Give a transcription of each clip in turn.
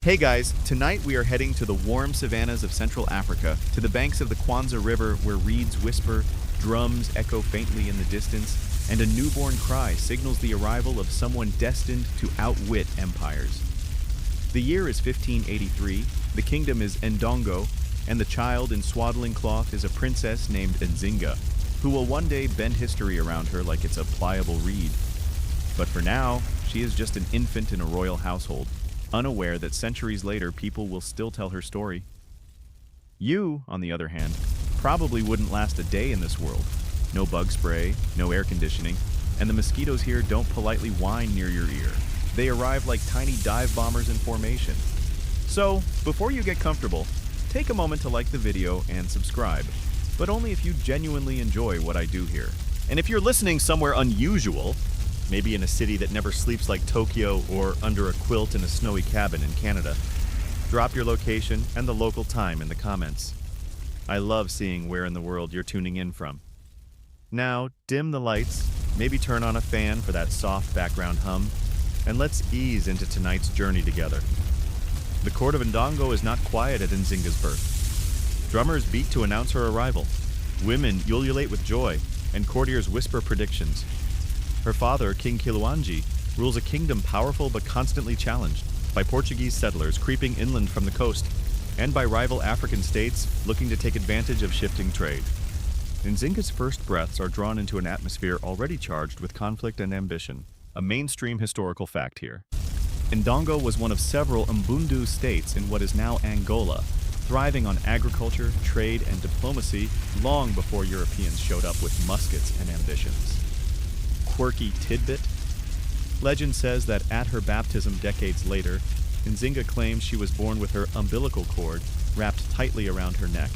Hey guys, tonight we are heading to the warm savannas of Central Africa, to the banks of the Kwanza River where reeds whisper, drums echo faintly in the distance, and a newborn cry signals the arrival of someone destined to outwit empires. The year is 1583, the kingdom is Ndongo, and the child in swaddling cloth is a princess named Nzinga, who will one day bend history around her like it's a pliable reed. But for now, she is just an infant in a royal household, unaware that centuries later people will still tell her story. You, on the other hand, probably wouldn't last a day in this world. No bug spray, no air conditioning, and the mosquitoes here don't politely whine near your ear. They arrive like tiny dive bombers in formation. So, before you get comfortable, take a moment to like the video and subscribe, but only if you genuinely enjoy what I do here. And if you're listening somewhere unusual, maybe in a city that never sleeps like Tokyo or under a quilt in a snowy cabin in Canada, drop your location and the local time in the comments. I love seeing where in the world you're tuning in from. Now, dim the lights, maybe turn on a fan for that soft background hum, and let's ease into tonight's journey together. The court of Ndongo is not quiet at Nzinga's birth. Drummers beat to announce her arrival. Women ululate with joy, and courtiers whisper predictions. Her father, King Kiluanji, rules a kingdom powerful but constantly challenged by Portuguese settlers creeping inland from the coast, and by rival African states looking to take advantage of shifting trade. Nzinga's first breaths are drawn into an atmosphere already charged with conflict and ambition, a mainstream historical fact here. Ndongo was one of several Mbundu states in what is now Angola, thriving on agriculture, trade, and diplomacy long before Europeans showed up with muskets and ambitions. Quirky tidbit? Legend says that at her baptism decades later, Nzinga claims she was born with her umbilical cord wrapped tightly around her neck,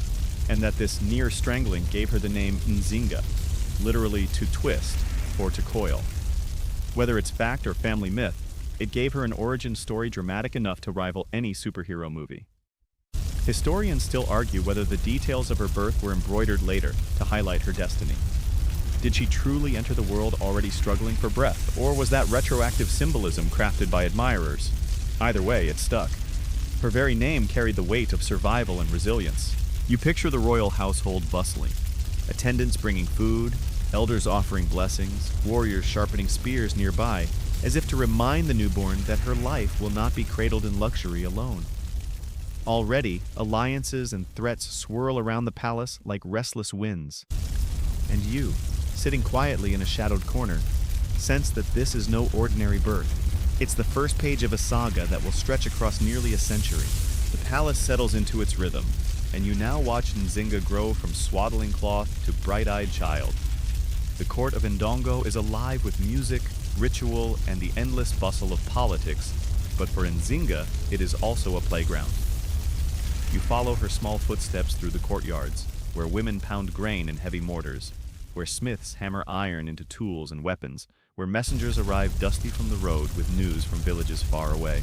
and that this near strangling gave her the name Nzinga, literally to twist or to coil. Whether it's fact or family myth, it gave her an origin story dramatic enough to rival any superhero movie. Historians still argue whether the details of her birth were embroidered later to highlight her destiny. Did she truly enter the world already struggling for breath, or was that retroactive symbolism crafted by admirers? Either way, it stuck. Her very name carried the weight of survival and resilience. You picture the royal household bustling, attendants bringing food, elders offering blessings, warriors sharpening spears nearby, as if to remind the newborn that her life will not be cradled in luxury alone. Already, alliances and threats swirl around the palace like restless winds. And you, sitting quietly in a shadowed corner, sense that this is no ordinary birth. It's the first page of a saga that will stretch across nearly a century. The palace settles into its rhythm, and you now watch Nzinga grow from swaddling cloth to bright-eyed child. The court of Ndongo is alive with music, ritual, and the endless bustle of politics, but for Nzinga, it is also a playground. You follow her small footsteps through the courtyards, where women pound grain in heavy mortars, where smiths hammer iron into tools and weapons, where messengers arrive dusty from the road with news from villages far away.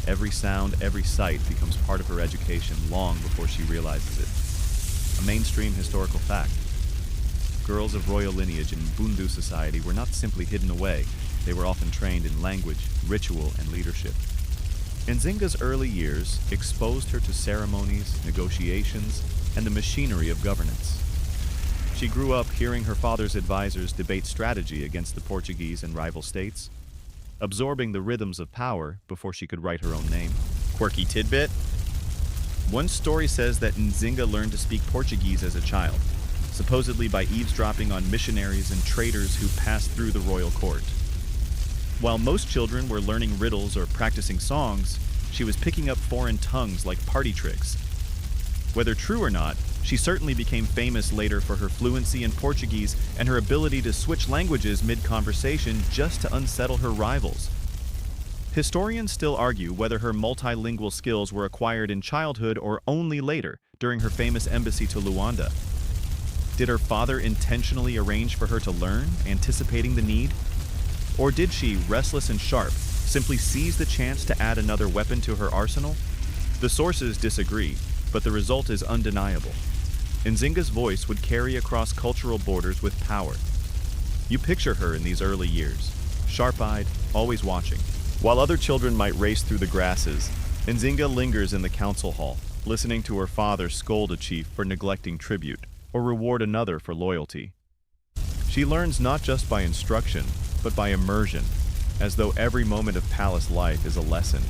Every sound, every sight becomes part of her education long before she realizes it. A mainstream historical fact. Girls of royal lineage in Bundu society were not simply hidden away, they were often trained in language, ritual, and leadership. Nzinga's early years exposed her to ceremonies, negotiations, and the machinery of governance. She grew up hearing her father's advisors debate strategy against the Portuguese and rival states, absorbing the rhythms of power before she could write her own name. Quirky tidbit? One story says that Nzinga learned to speak Portuguese as a child, supposedly by eavesdropping on missionaries and traders who passed through the royal court. While most children were learning riddles or practicing songs, she was picking up foreign tongues like party tricks. Whether true or not, she certainly became famous later for her fluency in Portuguese and her ability to switch languages mid-conversation just to unsettle her rivals. Historians still argue whether her multilingual skills were acquired in childhood or only later, during her famous embassy to Luanda. Did her father intentionally arrange for her to learn, anticipating the need? Or did she, restless and sharp, simply seize the chance to add another weapon to her arsenal? The sources disagree, but the result is undeniable. Nzinga's voice would carry across cultural borders with power. You picture her in these early years, sharp-eyed, always watching. While other children might race through the grasses, Nzinga lingers in the council hall, listening to her father scold a chief for neglecting tribute, or reward another for loyalty. She learns not just by instruction, but by immersion, as though every moment of palace life is a lesson.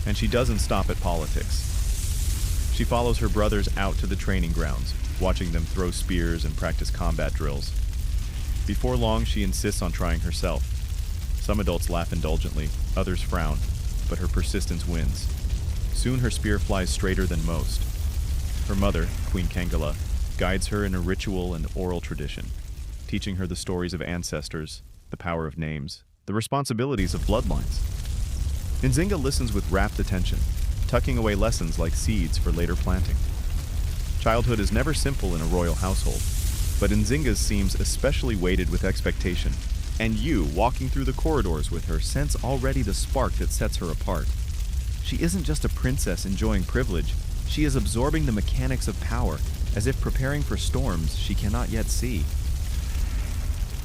And she doesn't stop at politics. She follows her brothers out to the training grounds, watching them throw spears and practice combat drills. Before long, she insists on trying herself. Some adults laugh indulgently, others frown, but her persistence wins. Soon her spear flies straighter than most. Her mother, Queen Nzinga, guides her in a ritual and oral tradition, teaching her the stories of ancestors, the power of names, the responsibilities of bloodlines. Nzinga listens with rapt attention, tucking away lessons like seeds for later planting. Childhood is never simple in a royal household, but Nzinga's seems especially weighted with expectation, and you, walking through the corridors with her, sense already the spark that sets her apart. She isn't just a princess enjoying privilege, she is absorbing the mechanics of power, as if preparing for storms she cannot yet see.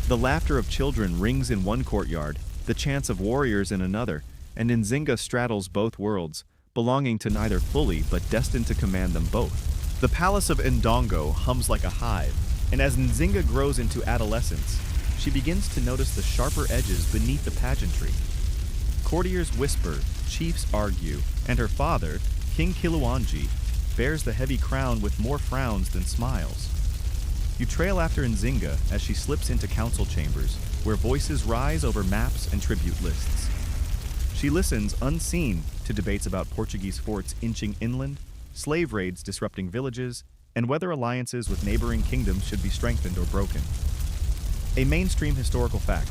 The laughter of children rings in one courtyard, the chants of warriors in another, and Nzinga straddles both worlds, belonging to neither fully but destined to command them both. The palace of Ndongo hums like a hive, and as Nzinga grows into adolescence, she begins to notice the sharper edges beneath the pageantry. Courtiers whisper, chiefs argue, and her father, King Kiluanji, bears the heavy crown with more frowns than smiles. You trail after Nzinga as she slips into council chambers, where voices rise over maps and tribute lists. She listens, unseen, to debates about Portuguese forts inching inland, slave raids disrupting villages, and whether alliances with neighboring kingdoms should be strengthened or broken. A mainstream historical fact.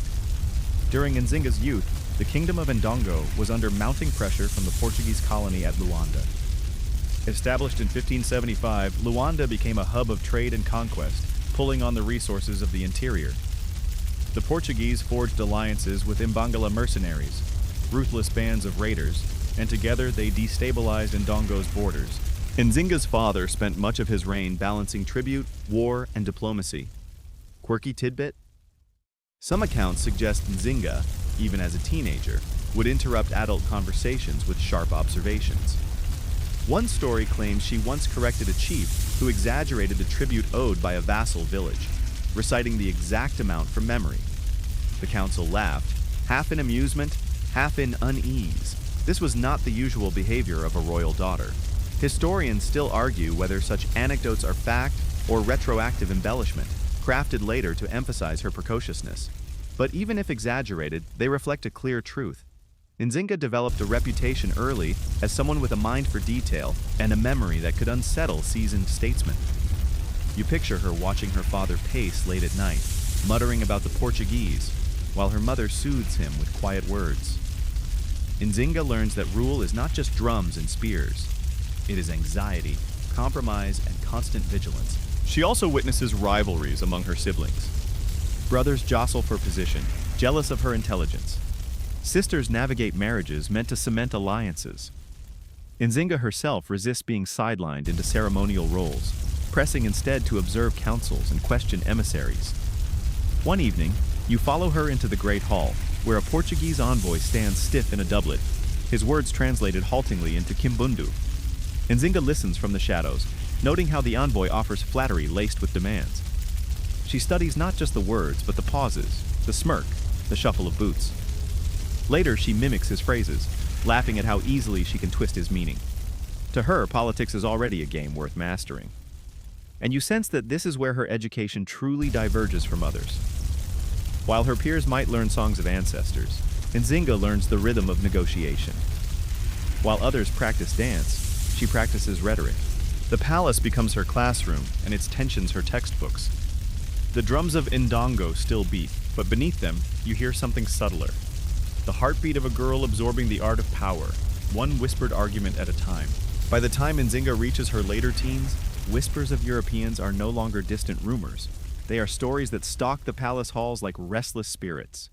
During Nzinga's youth, the kingdom of Ndongo was under mounting pressure from the Portuguese colony at Luanda. Established in 1575, Luanda became a hub of trade and conquest, pulling on the resources of the interior. The Portuguese forged alliances with Mbangala mercenaries, ruthless bands of raiders, and together they destabilized Ndongo's borders. Nzinga's father spent much of his reign balancing tribute, war, and diplomacy. Quirky tidbit? Some accounts suggest Nzinga, even as a teenager, would interrupt adult conversations with sharp observations. One story claims she once corrected a chief who exaggerated the tribute owed by a vassal village, reciting the exact amount from memory. The council laughed, half in amusement, half in unease. This was not the usual behavior of a royal daughter. Historians still argue whether such anecdotes are fact or retroactive embellishment, crafted later to emphasize her precociousness. But even if exaggerated, they reflect a clear truth. Nzinga developed a reputation early as someone with a mind for detail and a memory that could unsettle seasoned statesmen. You picture her watching her father pace late at night, muttering about the Portuguese, while her mother soothes him with quiet words. Nzinga learns that rule is not just drums and spears. It is anxiety, compromise, and constant vigilance. She also witnesses rivalries among her siblings. Brothers jostle for position, jealous of her intelligence. Sisters navigate marriages meant to cement alliances. Nzinga herself resists being sidelined into ceremonial roles, pressing instead to observe councils and question emissaries. One evening, you follow her into the Great Hall, where a Portuguese envoy stands stiff in a doublet, his words translated haltingly into Kimbundu. Nzinga listens from the shadows, noting how the envoy offers flattery laced with demands. She studies not just the words, but the pauses, the smirk, the shuffle of boots. Later, she mimics his phrases, laughing at how easily she can twist his meaning. To her, politics is already a game worth mastering. And you sense that this is where her education truly diverges from others. While her peers might learn songs of ancestors, Nzinga learns the rhythm of negotiation. While others practice dance, she practices rhetoric. The palace becomes her classroom, and its tensions her textbooks. The drums of Ndongo still beat, but beneath them, you hear something subtler. The heartbeat of a girl absorbing the art of power, one whispered argument at a time. By the time Nzinga reaches her later teens, whispers of Europeans are no longer distant rumors. They are stories that stalk the palace halls like restless spirits.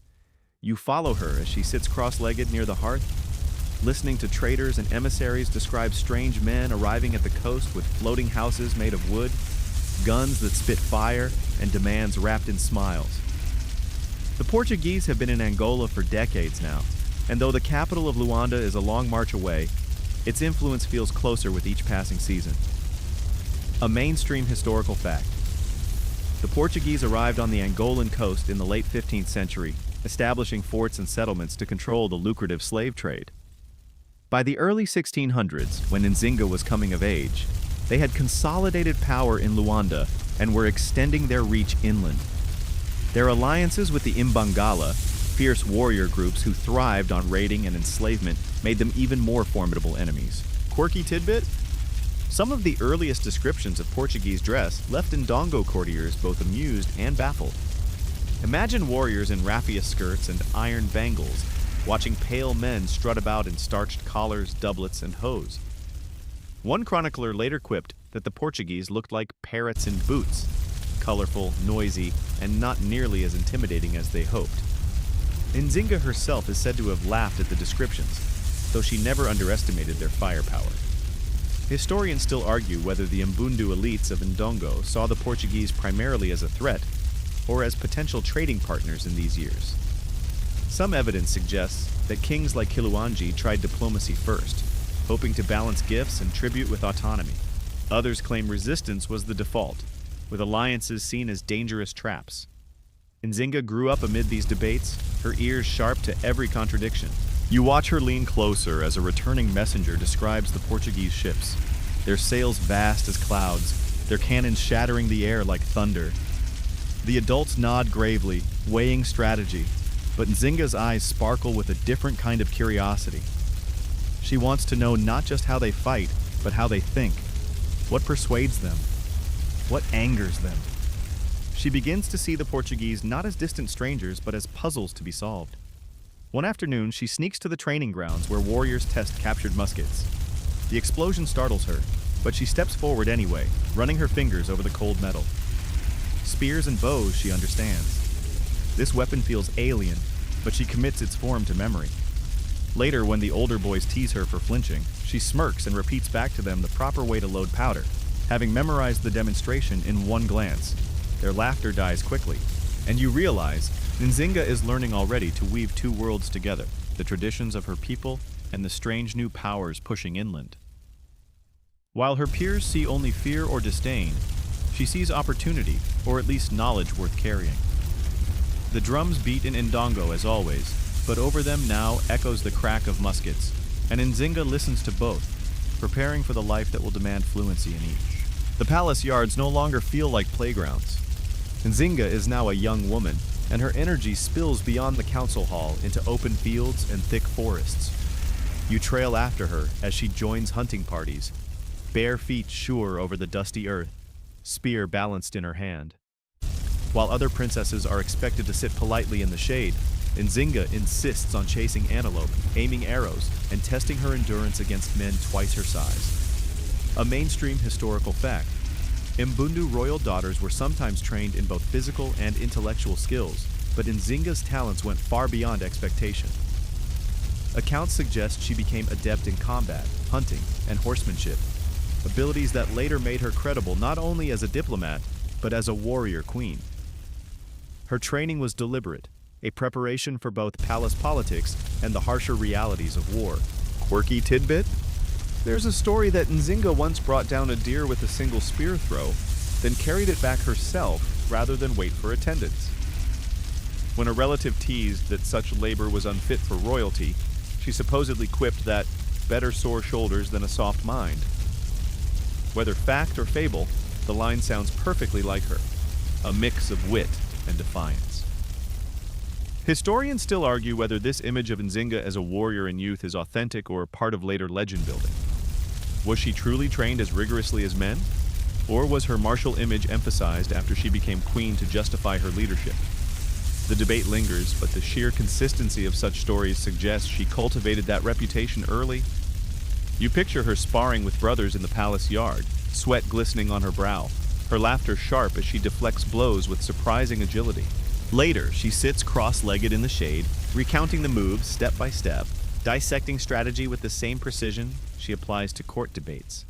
You follow her as she sits cross-legged near the hearth, listening to traders and emissaries describe strange men arriving at the coast with floating houses made of wood, guns that spit fire, and demands wrapped in smiles. The Portuguese have been in Angola for decades now, and though the capital of Luanda is a long march away, its influence feels closer with each passing season. A mainstream historical fact. The Portuguese arrived on the Angolan coast in the late 15th century, establishing forts and settlements to control the lucrative slave trade. By the early 1600s, when Nzinga was coming of age, they had consolidated power in Luanda and were extending their reach inland. Their alliances with the Imbangala, fierce warrior groups who thrived on raiding and enslavement, made them even more formidable enemies. Quirky tidbit? Some of the earliest descriptions of Portuguese dress left Ndongo courtiers both amused and baffled. Imagine warriors in raffia skirts and iron bangles, watching pale men strut about in starched collars, doublets, and hose. One chronicler later quipped that the Portuguese looked like parrots in boots, colorful, noisy, and not nearly as intimidating as they hoped. Nzinga herself is said to have laughed at the descriptions, though she never underestimated their firepower. Historians still argue whether the Mbundu elites of Ndongo saw the Portuguese primarily as a threat or as potential trading partners in these years. Some evidence suggests that kings like Kiluanji tried diplomacy first, hoping to balance gifts and tribute with autonomy. Others claim resistance was the default, with alliances seen as dangerous traps. Nzinga grew up amid these debates, her ears sharp to every contradiction. You watch her lean closer as a returning messenger describes the Portuguese ships, their sails vast as clouds, their cannons shattering the air like thunder. The adults nod gravely, weighing strategy, but Nzinga's eyes sparkle with a different kind of curiosity. She wants to know not just how they fight, but how they think. What persuades them? What angers them? She begins to see the Portuguese not as distant strangers, but as puzzles to be solved. One afternoon, she sneaks to the training grounds where warriors test captured muskets. The explosion startles her, but she steps forward anyway, running her fingers over the cold metal. Spears and bows, she understands. This weapon feels alien, but she commits its form to memory. Later, when the older boys tease her for flinching, she smirks and repeats back to them the proper way to load powder, having memorized the demonstration in one glance. Their laughter dies quickly, and you realize Nzinga is learning already to weave two worlds together, the traditions of her people and the strange new powers pushing inland. While her peers see only fear or disdain, she sees opportunity, or at least knowledge worth carrying. The drums beat in Ndongo as always, but over them now echoes the crack of muskets, and Nzinga listens to both, preparing for the life that will demand fluency in each. The palace yards no longer feel like playgrounds. Nzinga is now a young woman, and her energy spills beyond the council hall into open fields and thick forests. You trail after her as she joins hunting parties, bare feet sure over the dusty earth, spear balanced in her hand. While other princesses are expected to sit politely in the shade, Nzinga insists on chasing antelope, aiming arrows, and testing her endurance against men twice her size. A mainstream historical fact. Mbundu royal daughters were sometimes trained in both physical and intellectual skills, but Nzinga's talents went far beyond expectation. Accounts suggest she became adept in combat, hunting, and horsemanship, abilities that later made her credible not only as a diplomat, but as a warrior queen. Her training was deliberate, a preparation for both palace politics and the harsher realities of war. Quirky tidbit? There's a story that Nzinga once brought down a deer with a single spear throw, then carried it back herself rather than wait for attendants. When a relative teased that such labor was unfit for royalty, she supposedly quipped that, "better sore shoulders than a soft mind." Whether fact or fable, the line sounds perfectly like her, a mix of wit and defiance. Historians still argue whether this image of Nzinga as a warrior in youth is authentic or part of later legend building. Was she truly trained as rigorously as men? Or was her martial image emphasized after she became queen to justify her leadership? The debate lingers, but the sheer consistency of such stories suggests she cultivated that reputation early. You picture her sparring with brothers in the palace yard, sweat glistening on her brow, her laughter sharp as she deflects blows with surprising agility. Later, she sits cross-legged in the shade, recounting the moves step by step, dissecting strategy with the same precision she applies to court debates.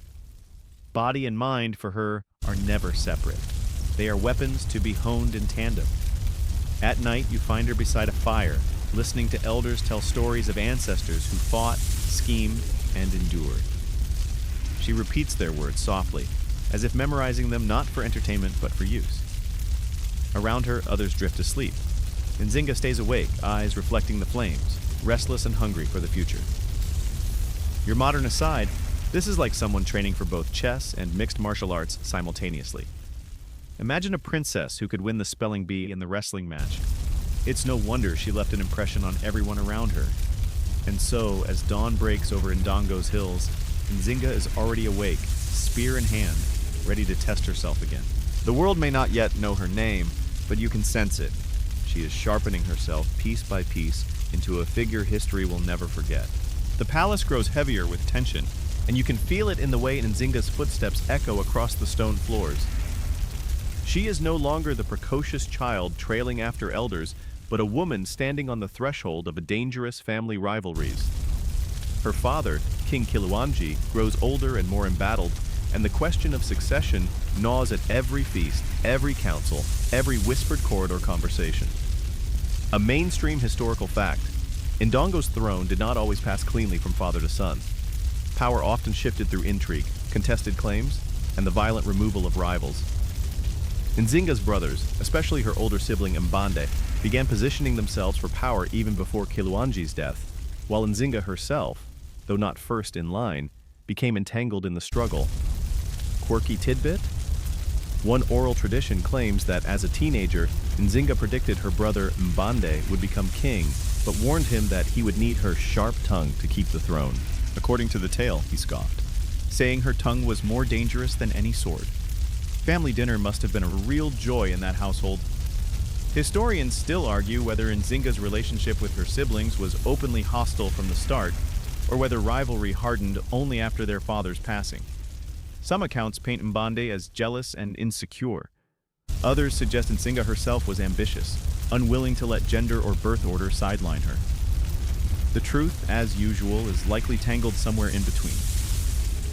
Body and mind, for her, are never separate. They are weapons to be honed in tandem. At night, you find her beside a fire, listening to elders tell stories of ancestors who fought, schemed, and endured. She repeats their words softly, as if memorizing them not for entertainment but for use. Around her, others drift asleep. Nzinga stays awake, eyes reflecting the flames, restless and hungry for the future. Your modern aside, this is like someone training for both chess and mixed martial arts simultaneously. Imagine a princess who could win the spelling bee in the wrestling match. It's no wonder she left an impression on everyone around her. And so, as dawn breaks over Ndongo's hills, Nzinga is already awake, spear in hand, ready to test herself again. The world may not yet know her name, but you can sense it. She is sharpening herself piece by piece into a figure history will never forget. The palace grows heavier with tension, and you can feel it in the way Nzinga's footsteps echo across the stone floors. She is no longer the precocious child trailing after elders, but a woman standing on the threshold of a dangerous family rivalries. Her father, King Kiluanji, grows older and more embattled, and the question of succession gnaws at every feast, every council, every whispered corridor conversation. A mainstream historical fact: Ndongo's throne did not always pass cleanly from father to son. Power often shifted through intrigue, contested claims, and the violent removal of rivals. Nzinga's brothers, especially her older sibling Mbande, began positioning themselves for power even before Kiluanji's death, while Nzinga herself, though not first in line, became entangled in the struggle. Quirky tidbit? One oral tradition claims that as a teenager, Nzinga predicted her brother Mbande would become king, but warned him that he would need her sharp tongue to keep the throne. According to the tale, he scoffed, saying her tongue was more dangerous than any sword. Family dinner must have been a real joy in that household. Historians still argue whether Nzinga's relationship with her siblings was openly hostile from the start, or whether rivalry hardened only after their father's passing. Some accounts paint Mbande as jealous and insecure. Others suggest Nzinga herself was ambitious, unwilling to let gender or birth order sideline her. The truth, as usual, is likely tangled somewhere in between.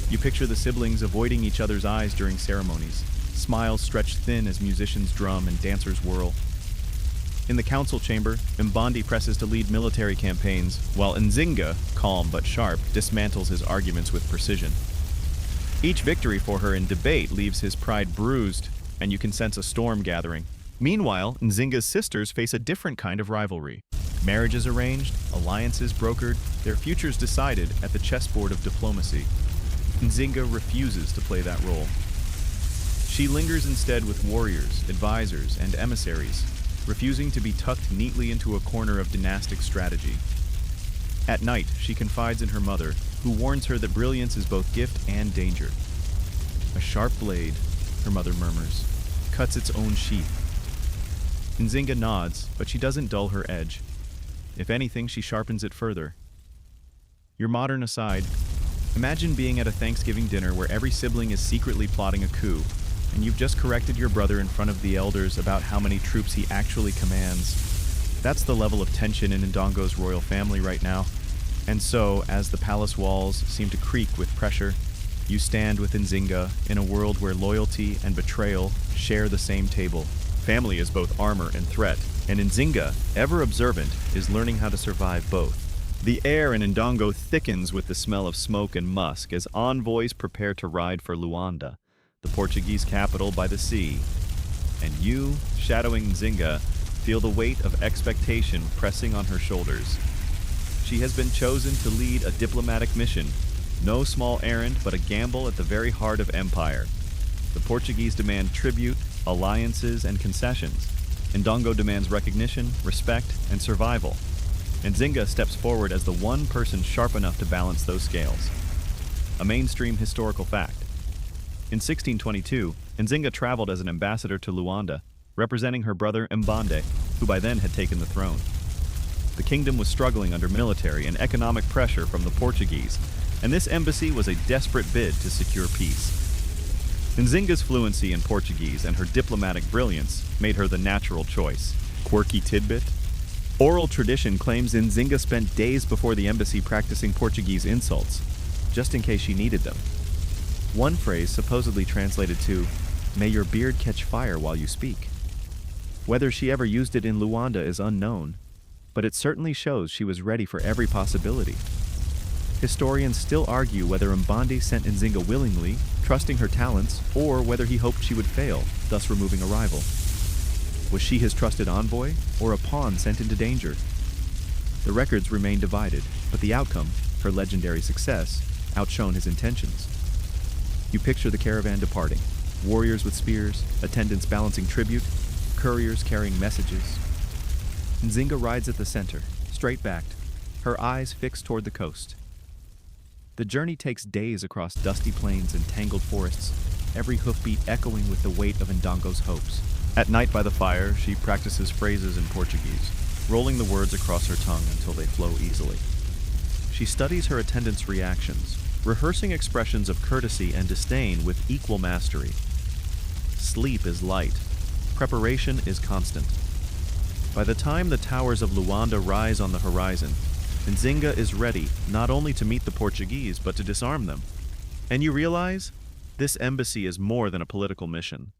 You picture the siblings avoiding each other's eyes during ceremonies, smiles stretched thin as musicians drum and dancers whirl. In the council chamber, Mbande presses to lead military campaigns, while Nzinga, calm but sharp, dismantles his arguments with precision. Each victory for her in debate leaves his pride bruised, and you can sense a storm gathering. Meanwhile, Nzinga's sisters face a different kind of rivalry. Marriages arranged, alliances brokered, their futures decided at the chessboard of diplomacy. Nzinga refuses to play that role. She lingers instead with warriors, advisors, and emissaries, refusing to be tucked neatly into a corner of dynastic strategy. At night, she confides in her mother, who warns her that brilliance is both gift and danger. A sharp blade, her mother murmurs, cuts its own sheath. Nzinga nods, but she doesn't dull her edge. If anything, she sharpens it further. Your modern aside, imagine being at a Thanksgiving dinner where every sibling is secretly plotting a coup, and you've just corrected your brother in front of the elders about how many troops he actually commands. That's the level of tension in Ndongo's royal family right now. And so, as the palace walls seem to creak with pressure, you stand with Nzinga in a world where loyalty and betrayal share the same table. Family is both armor and threat, and Nzinga, ever observant, is learning how to survive both. The air in Ndongo thickens with the smell of smoke and musk as envoys prepare to ride for Luanda, the Portuguese capital by the sea. And you, shadowing Nzinga, feel the weight of expectation pressing on her shoulders. She has been chosen to lead a diplomatic mission, no small errand but a gamble at the very heart of empire. The Portuguese demand tribute, alliances, and concessions. Ndongo demands recognition, respect, and survival. Nzinga steps forward as the one person sharp enough to balance those scales. A mainstream historical fact. In 1622, Nzinga traveled as an ambassador to Luanda, representing her brother Mbande, who by then had taken the throne. The kingdom was struggling under military and economic pressure from the Portuguese, and this embassy was a desperate bid to secure peace. Nzinga's fluency in Portuguese and her diplomatic brilliance made her the natural choice. Quirky tidbit? Oral tradition claims Nzinga spent days before the embassy practicing Portuguese insults, just in case she needed them. One phrase supposedly translated to, "May your beard catch fire while you speak." Whether she ever used it in Luanda is unknown, but it certainly shows she was ready for every possibility. Historians still argue whether Mbande sent Nzinga willingly, trusting her talents, or whether he hoped she would fail, thus removing a rival. Was she his trusted envoy, or a pawn sent into danger? The records remain divided, but the outcome, her legendary success, outshone his intentions. You picture the caravan departing, warriors with spears, attendants balancing tribute, couriers carrying messages. Nzinga rides at the center, straight-backed, her eyes fixed toward the coast. The journey takes days across dusty plains and tangled forests, every hoofbeat echoing with the weight of Ndongo's hopes. At night by the fire, she practices phrases in Portuguese, rolling the words across her tongue until they flow easily. She studies her attendants' reactions, rehearsing expressions of courtesy and disdain with equal mastery. Sleep is light. Preparation is constant. By the time the towers of Luanda rise on the horizon, Nzinga is ready not only to meet the Portuguese, but to disarm them. And you realize, this embassy is more than a political mission.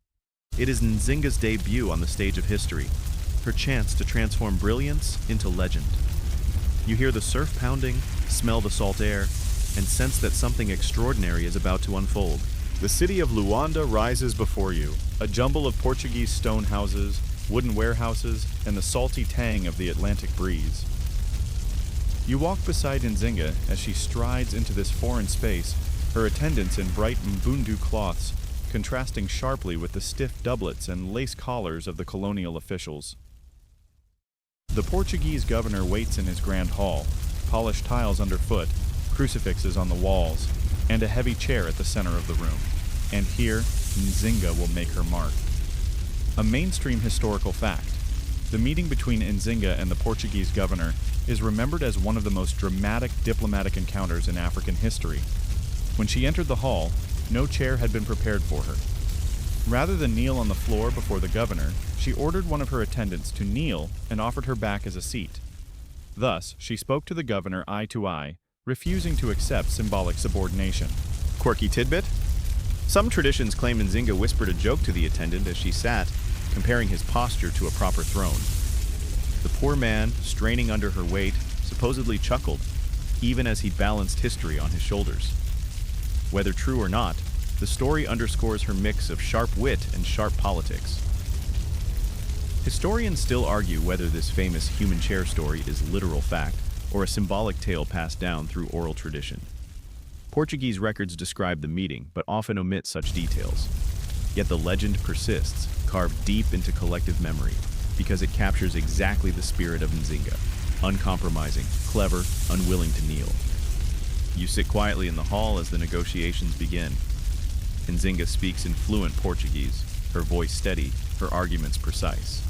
It is Nzinga's debut on the stage of history, her chance to transform brilliance into legend. You hear the surf pounding, smell the salt air, and sense that something extraordinary is about to unfold. The city of Luanda rises before you, a jumble of Portuguese stone houses, wooden warehouses, and the salty tang of the Atlantic breeze. You walk beside Nzinga as she strides into this foreign space, her attendants in bright mbundu cloths, contrasting sharply with the stiff doublets and lace collars of the colonial officials. The Portuguese governor waits in his grand hall, polished tiles underfoot, crucifixes on the walls, and a heavy chair at the center of the room. And here, Nzinga will make her mark. A mainstream historical fact. The meeting between Nzinga and the Portuguese governor is remembered as one of the most dramatic diplomatic encounters in African history. When she entered the hall, no chair had been prepared for her. Rather than kneel on the floor before the governor, she ordered one of her attendants to kneel and offered her back as a seat. Thus, she spoke to the governor eye to eye, refusing to accept symbolic subordination. Quirky tidbit? Some traditions claim Nzinga whispered a joke to the attendant as she sat, comparing his posture to a proper throne. The poor man, straining under her weight, supposedly chuckled, even as he balanced history on his shoulders. Whether true or not, the story underscores her mix of sharp wit and sharp politics. Historians still argue whether this famous human chair story is literal fact or a symbolic tale passed down through oral tradition. Portuguese records describe the meeting, but often omit such details. Yet the legend persists, carved deep into collective memory, because it captures exactly the spirit of Nzinga, uncompromising, clever, unwilling to kneel. You sit quietly in the hall as the negotiations begin. Nzinga speaks in fluent Portuguese, her voice steady, her arguments precise.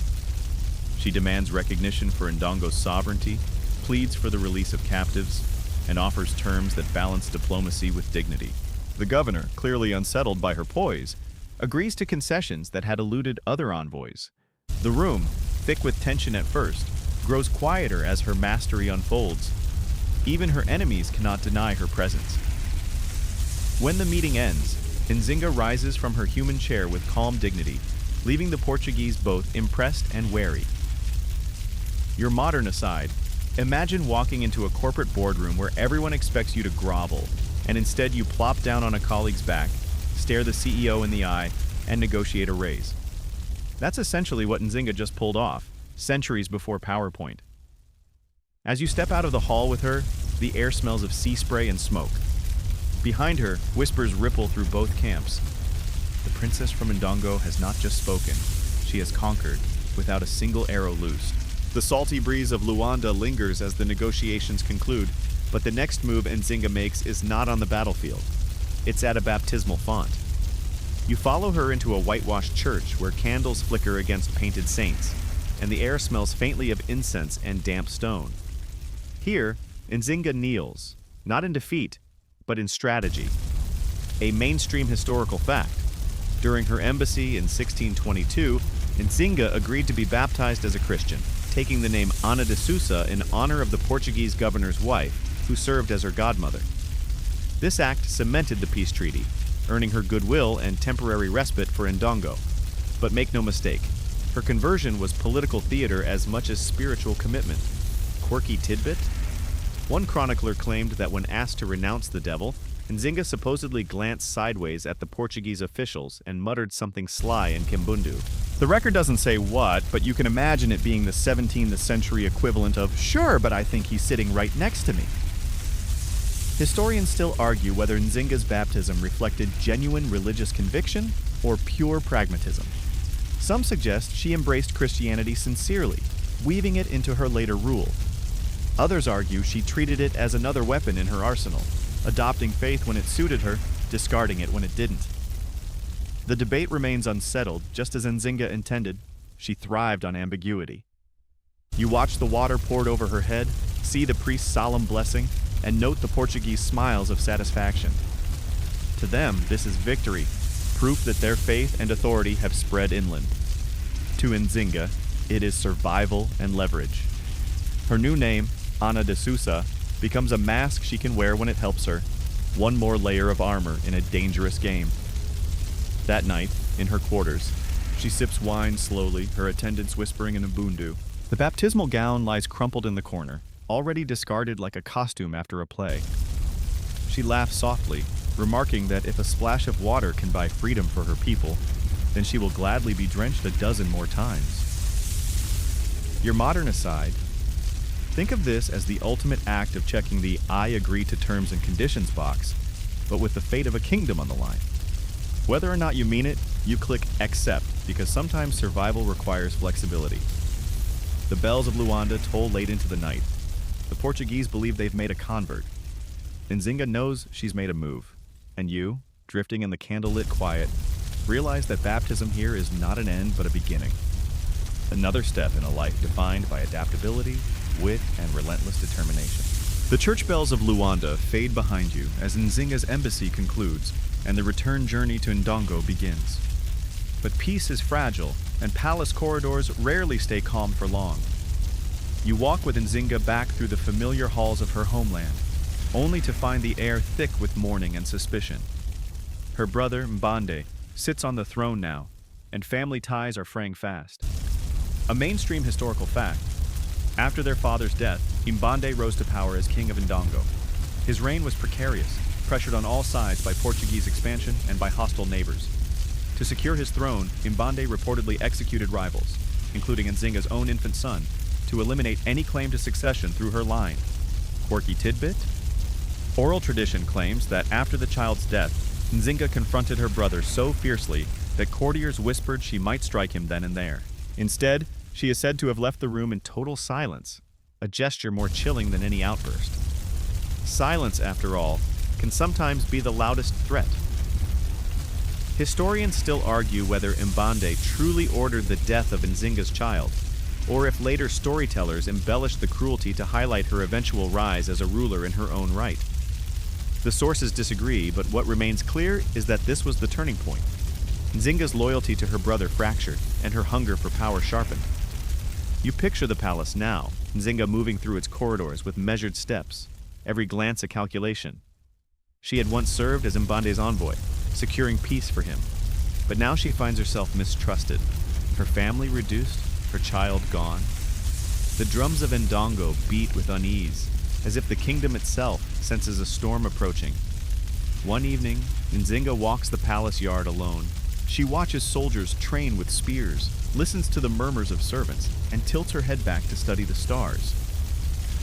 She demands recognition for Ndongo's sovereignty, pleads for the release of captives, and offers terms that balance diplomacy with dignity. The governor, clearly unsettled by her poise, agrees to concessions that had eluded other envoys. The room, thick with tension at first, grows quieter as her mastery unfolds. Even her enemies cannot deny her presence. When the meeting ends, Nzinga rises from her human chair with calm dignity, leaving the Portuguese both impressed and wary. Your modern aside, imagine walking into a corporate boardroom where everyone expects you to grovel, and instead you plop down on a colleague's back, stare the CEO in the eye, and negotiate a raise. That's essentially what Nzinga just pulled off, centuries before PowerPoint. As you step out of the hall with her, the air smells of sea spray and smoke. Behind her, whispers ripple through both camps. The princess from Ndongo has not just spoken, she has conquered, without a single arrow loosed. The salty breeze of Luanda lingers as the negotiations conclude, but the next move Nzinga makes is not on the battlefield. It's at a baptismal font. You follow her into a whitewashed church where candles flicker against painted saints, and the air smells faintly of incense and damp stone. Here, Nzinga kneels, not in defeat, but in strategy. A mainstream historical fact. During her embassy in 1622, Nzinga agreed to be baptized as a Christian, taking the name Ana de Sousa in honor of the Portuguese governor's wife, who served as her godmother. This act cemented the peace treaty, earning her goodwill and temporary respite for Ndongo. But make no mistake, her conversion was political theater as much as spiritual commitment. Quirky tidbit? One chronicler claimed that when asked to renounce the devil, Nzinga supposedly glanced sideways at the Portuguese officials and muttered something sly in Kimbundu. The record doesn't say what, but you can imagine it being the 17th century equivalent of, "Sure, but I think he's sitting right next to me." Historians still argue whether Nzinga's baptism reflected genuine religious conviction or pure pragmatism. Some suggest she embraced Christianity sincerely, weaving it into her later rule. Others argue she treated it as another weapon in her arsenal, adopting faith when it suited her, discarding it when it didn't. The debate remains unsettled, just as Nzinga intended. She thrived on ambiguity. You watch the water poured over her head, see the priest's solemn blessing, and note the Portuguese smiles of satisfaction. To them, this is victory, proof that their faith and authority have spread inland. To Nzinga, it is survival and leverage. Her new name, Ana de Sousa, becomes a mask she can wear when it helps her, one more layer of armor in a dangerous game. That night, in her quarters, she sips wine slowly, her attendants whispering in Ubuntu. The baptismal gown lies crumpled in the corner, already discarded like a costume after a play. She laughs softly, remarking that if a splash of water can buy freedom for her people, then she will gladly be drenched a dozen more times. Your modern aside, think of this as the ultimate act of checking the "I agree to terms and conditions" box, but with the fate of a kingdom on the line. Whether or not you mean it, you click accept, because sometimes survival requires flexibility. The bells of Luanda toll late into the night. The Portuguese believe they've made a convert. Nzinga knows she's made a move, and you, drifting in the candlelit quiet, realize that baptism here is not an end but a beginning. Another step in a life defined by adaptability, wit, and relentless determination. The church bells of Luanda fade behind you as Nzinga's embassy concludes and the return journey to Ndongo begins. But peace is fragile, and palace corridors rarely stay calm for long. You walk with Nzinga back through the familiar halls of her homeland, only to find the air thick with mourning and suspicion. Her brother, Mbande, sits on the throne now, and family ties are fraying fast. A mainstream historical fact: after their father's death, Mbande rose to power as king of Ndongo. His reign was precarious, pressured on all sides by Portuguese expansion and by hostile neighbors. To secure his throne, Mbande reportedly executed rivals, including Nzinga's own infant son, to eliminate any claim to succession through her line. Quirky tidbit? Oral tradition claims that after the child's death, Nzinga confronted her brother so fiercely that courtiers whispered she might strike him then and there. Instead, she is said to have left the room in total silence, a gesture more chilling than any outburst. Silence, after all, can sometimes be the loudest threat. Historians still argue whether Mbande truly ordered the death of Nzinga's child, or if later storytellers embellished the cruelty to highlight her eventual rise as a ruler in her own right. The sources disagree, but what remains clear is that this was the turning point. Nzinga's loyalty to her brother fractured, and her hunger for power sharpened. You picture the palace now, Nzinga moving through its corridors with measured steps, every glance a calculation. She had once served as Mbande's envoy, securing peace for him. But now she finds herself mistrusted, her family reduced, her child gone. The drums of Ndongo beat with unease, as if the kingdom itself senses a storm approaching. One evening, Nzinga walks the palace yard alone. She watches soldiers train with spears, listens to the murmurs of servants, and tilts her head back to study the stars.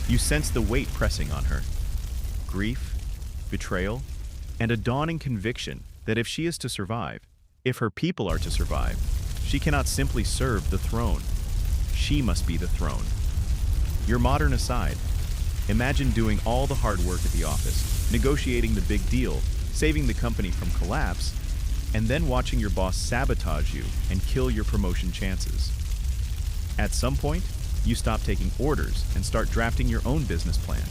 You sense the weight pressing on her. Grief, betrayal, and a dawning conviction that if she is to survive, if her people are to survive, she cannot simply serve the throne. She must be the throne. Your modern aside, imagine doing all the hard work at the office, negotiating the big deal, saving the company from collapse, and then watching your boss sabotage you and kill your promotion chances. At some point, you stop taking orders and start drafting your own business plan.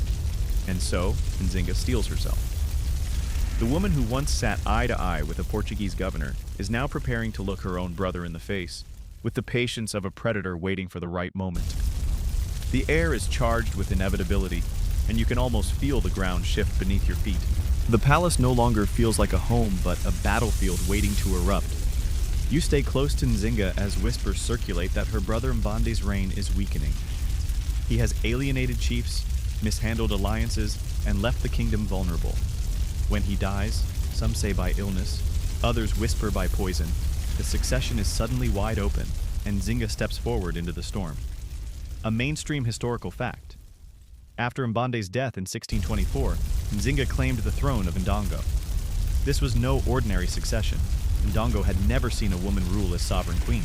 And so, Nzinga steels herself. The woman who once sat eye to eye with a Portuguese governor is now preparing to look her own brother in the face, with the patience of a predator waiting for the right moment. The air is charged with inevitability, and you can almost feel the ground shift beneath your feet. The palace no longer feels like a home, but a battlefield waiting to erupt. You stay close to Nzinga as whispers circulate that her brother Mbande's reign is weakening. He has alienated chiefs, mishandled alliances, and left the kingdom vulnerable. When he dies, some say by illness, others whisper by poison, the succession is suddenly wide open, and Nzinga steps forward into the storm. A mainstream historical fact. After Mbande's death in 1624, Nzinga claimed the throne of Ndongo. This was no ordinary succession. Ndongo had never seen a woman rule as sovereign queen.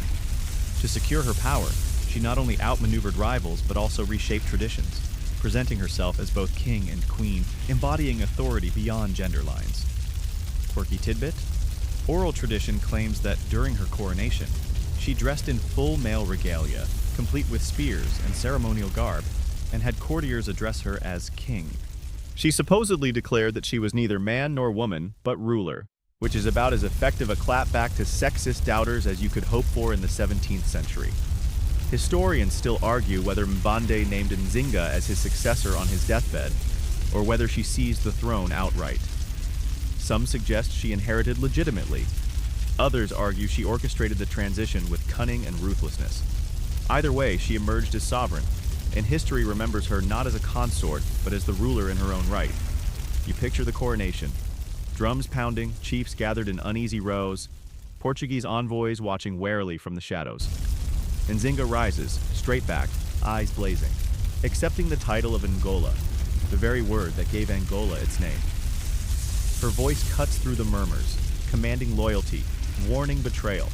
To secure her power, she not only outmaneuvered rivals but also reshaped traditions, presenting herself as both king and queen, embodying authority beyond gender lines. Quirky tidbit? Oral tradition claims that during her coronation, she dressed in full male regalia, complete with spears and ceremonial garb, and had courtiers address her as king. She supposedly declared that she was neither man nor woman, but ruler, which is about as effective a clapback to sexist doubters as you could hope for in the 17th century. Historians still argue whether Mbande named Nzinga as his successor on his deathbed, or whether she seized the throne outright. Some suggest she inherited legitimately. Others argue she orchestrated the transition with cunning and ruthlessness. Either way, she emerged as sovereign, and history remembers her not as a consort, but as the ruler in her own right. You picture the coronation. Drums pounding, chiefs gathered in uneasy rows, Portuguese envoys watching warily from the shadows. Nzinga rises, straight-backed, eyes blazing, accepting the title of Angola, the very word that gave Angola its name. Her voice cuts through the murmurs, commanding loyalty, warning betrayal.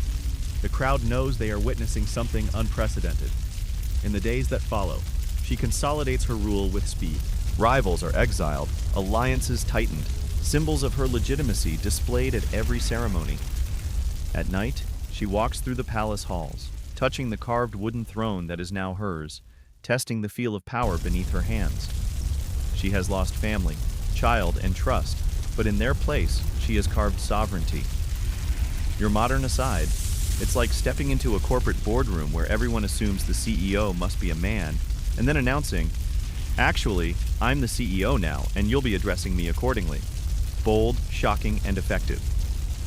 The crowd knows they are witnessing something unprecedented. In the days that follow, she consolidates her rule with speed. Rivals are exiled, alliances tightened, symbols of her legitimacy displayed at every ceremony. At night, she walks through the palace halls, touching the carved wooden throne that is now hers, testing the feel of power beneath her hands. She has lost family, child, and trust, but in their place, she has carved sovereignty. Your modern aside, it's like stepping into a corporate boardroom where everyone assumes the CEO must be a man, and then announcing, "Actually, I'm the CEO now, and you'll be addressing me accordingly." Bold, shocking, and effective.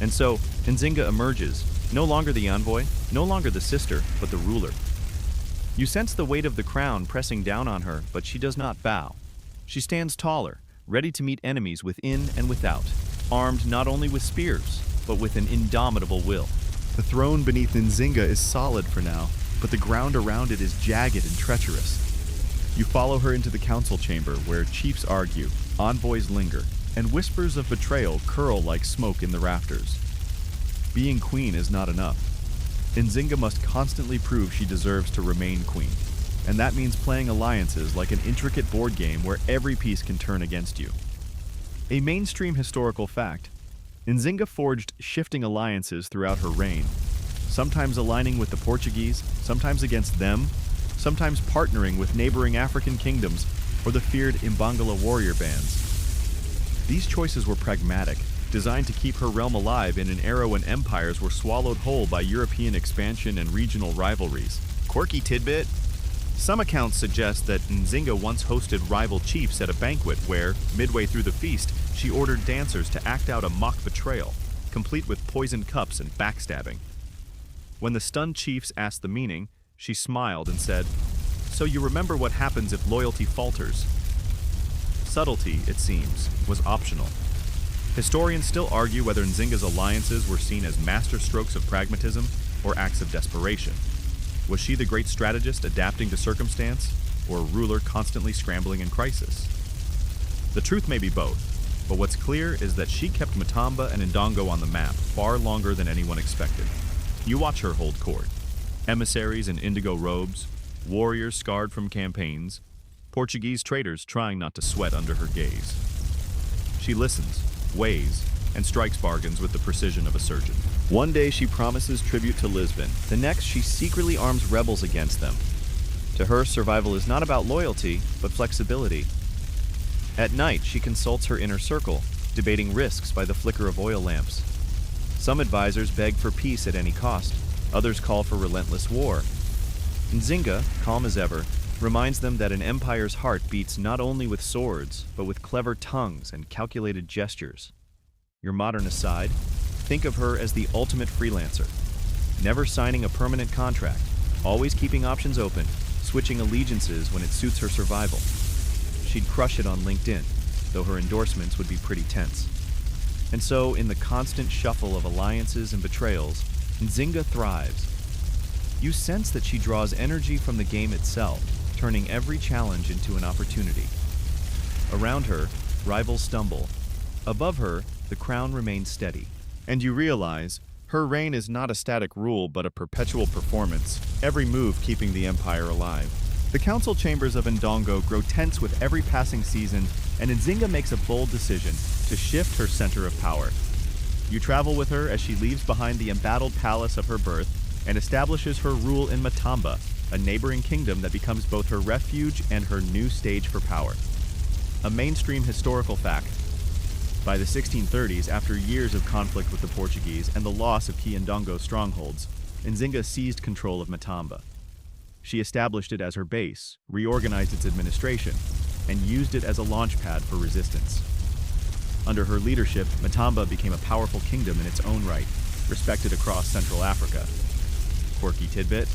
And so, Nzinga emerges, no longer the envoy, no longer the sister, but the ruler. You sense the weight of the crown pressing down on her, but she does not bow. She stands taller, ready to meet enemies within and without, armed not only with spears, but with an indomitable will. The throne beneath Nzinga is solid for now, but the ground around it is jagged and treacherous. You follow her into the council chamber where chiefs argue, envoys linger, and whispers of betrayal curl like smoke in the rafters. Being queen is not enough. Nzinga must constantly prove she deserves to remain queen, and that means playing alliances like an intricate board game where every piece can turn against you. A mainstream historical fact, Nzinga forged shifting alliances throughout her reign, sometimes aligning with the Portuguese, sometimes against them, sometimes partnering with neighboring African kingdoms or the feared Imbangala warrior bands. These choices were pragmatic, designed to keep her realm alive in an era when empires were swallowed whole by European expansion and regional rivalries. Quirky tidbit? Some accounts suggest that Nzinga once hosted rival chiefs at a banquet where, midway through the feast, she ordered dancers to act out a mock betrayal, complete with poisoned cups and backstabbing. When the stunned chiefs asked the meaning, she smiled and said, "So you remember what happens if loyalty falters?" Subtlety, it seems, was optional. Historians still argue whether Nzinga's alliances were seen as masterstrokes of pragmatism or acts of desperation. Was she the great strategist adapting to circumstance, or a ruler constantly scrambling in crisis? The truth may be both, but what's clear is that she kept Matamba and Ndongo on the map far longer than anyone expected. You watch her hold court. Emissaries in indigo robes, warriors scarred from campaigns, Portuguese traders trying not to sweat under her gaze. She listens, weighs, and strikes bargains with the precision of a surgeon. One day she promises tribute to Lisbon. The next, she secretly arms rebels against them. To her, survival is not about loyalty, but flexibility. At night, she consults her inner circle, debating risks by the flicker of oil lamps. Some advisors beg for peace at any cost. Others call for relentless war. Nzinga, calm as ever, reminds them that an empire's heart beats not only with swords, but with clever tongues and calculated gestures. Your modern aside, think of her as the ultimate freelancer, never signing a permanent contract, always keeping options open, switching allegiances when it suits her survival. she'd crush it on LinkedIn, though her endorsements would be pretty tense. And so, in the constant shuffle of alliances and betrayals, Nzinga thrives. You sense that she draws energy from the game itself, turning every challenge into an opportunity. Around her, rivals stumble. Above her, the crown remains steady. And you realize, her reign is not a static rule but a perpetual performance, every move keeping the empire alive. The council chambers of Ndongo grow tense with every passing season, and Nzinga makes a bold decision to shift her center of power. You travel with her as she leaves behind the embattled palace of her birth and establishes her rule in Matamba, a neighboring kingdom that becomes both her refuge and her new stage for power. A mainstream historical fact. By the 1630s, after years of conflict with the Portuguese and the loss of key Ndongo strongholds, Nzinga seized control of Matamba. She established it as her base, reorganized its administration, and used it as a launchpad for resistance. Under her leadership, Matamba became a powerful kingdom in its own right, respected across Central Africa. Quirky tidbit?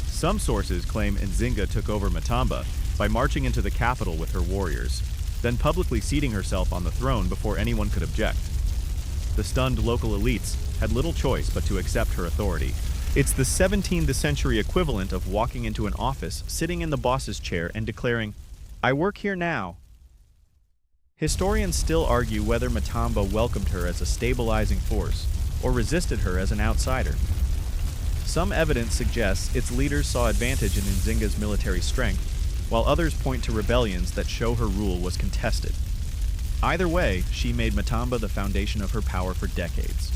Some sources claim Nzinga took over Matamba by marching into the capital with her warriors, then publicly seating herself on the throne before anyone could object. The stunned local elites had little choice but to accept her authority. It's the 17th century equivalent of walking into an office, sitting in the boss's chair, and declaring, "I work here now." Historians still argue whether Matamba welcomed her as a stabilizing force or resisted her as an outsider. Some evidence suggests its leaders saw advantage in Nzinga's military strength, while others point to rebellions that show her rule was contested. Either way, she made Matamba the foundation of her power for decades.